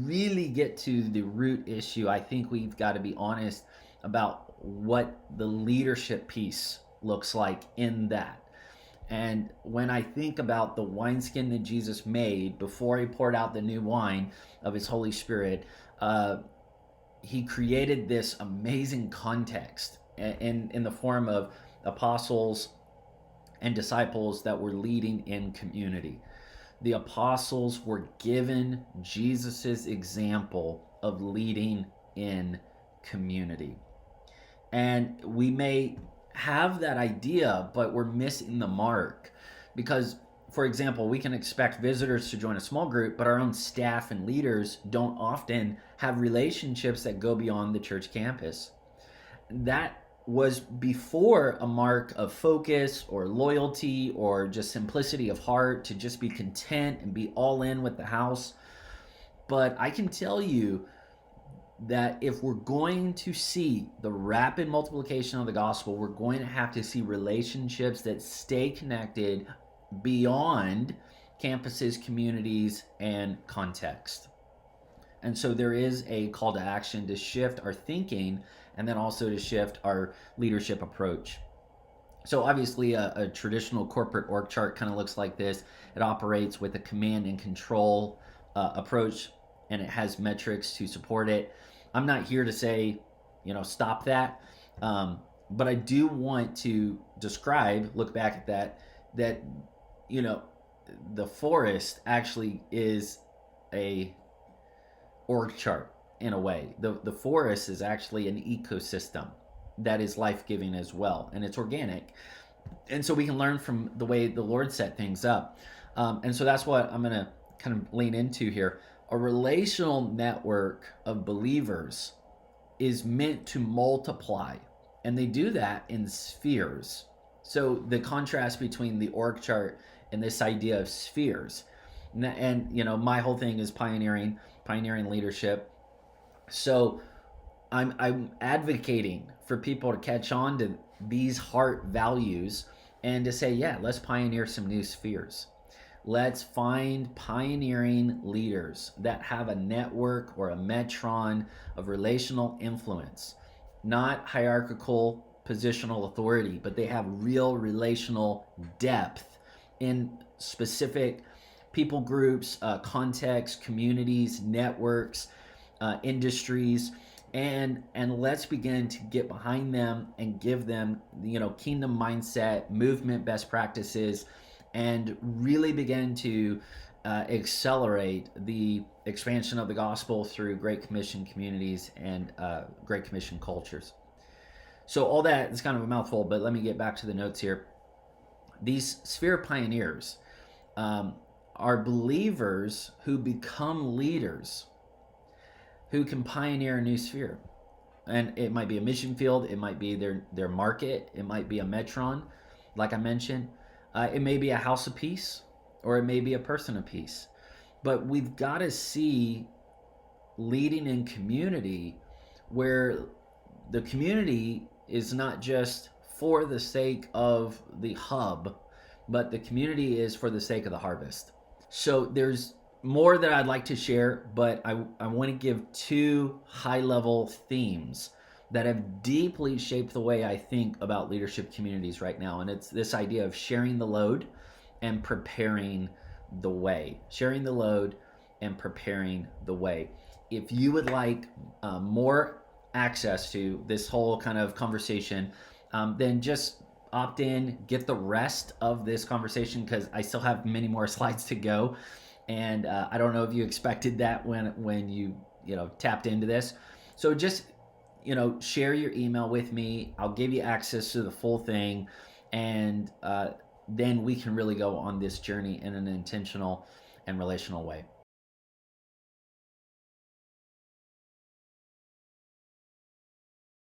really get to the root issue, I think we've got to be honest about what the leadership piece looks like in that. And when I think about the wineskin that Jesus made before he poured out the new wine of his Holy Spirit, he created this amazing context in the form of apostles and disciples that were leading in community. The apostles were given Jesus's example of leading in community. And we may have that idea, but we're missing the mark. Because, for example, we can expect visitors to join a small group, but our own staff and leaders don't often have relationships that go beyond the church campus. That was before a mark of focus or loyalty or just simplicity of heart to just be content and be all in with the house. But I can tell you that if we're going to see the rapid multiplication of the gospel, we're going to have to see relationships that stay connected beyond campuses, communities, and context. And so there is a call to action to shift our thinking and then also to shift our leadership approach. So obviously a traditional corporate org chart kind of looks like this. It operates with a command and control approach, and it has metrics to support it. I'm not here to say, stop that. But I do want to look back at that, the forest actually is a org chart in a way. The forest is actually an ecosystem that is life-giving as well, and it's organic. And so we can learn from the way the Lord set things up. And so that's what I'm going to kind of lean into here. A relational network of believers is meant to multiply, and they do that in spheres. So the contrast between the org chart and this idea of spheres, and my whole thing is pioneering leadership. So I'm advocating for people to catch on to these heart values and to say, yeah, let's pioneer some new spheres. Let's find pioneering leaders that have a network or a metron of relational influence, not hierarchical positional authority, but they have real relational depth in specific people groups, contexts, communities, networks, industries, and let's begin to get behind them and give them, kingdom mindset, movement best practices, and really begin to accelerate the expansion of the gospel through Great Commission communities and Great Commission cultures. So all that is kind of a mouthful, but let me get back to the notes here. These sphere pioneers are believers who become leaders who can pioneer a new sphere. And it might be a mission field, it might be their market, it might be a metron, like I mentioned. It may be a house of peace, or it may be a person of peace. But we've got to see leading in community where the community is not just for the sake of the hub, but the community is for the sake of the harvest. So there's more that I'd like to share, but I want to give two high-level themes that have deeply shaped the way I think about leadership communities right now. And it's this idea of sharing the load and preparing the way. Sharing the load and preparing the way. If you would like more access to this whole kind of conversation, then just opt in, get the rest of this conversation, because I still have many more slides to go. And I don't know if you expected that when you tapped into this. So just share your email with me. I'll give you access to the full thing, and then we can really go on this journey in an intentional and relational way.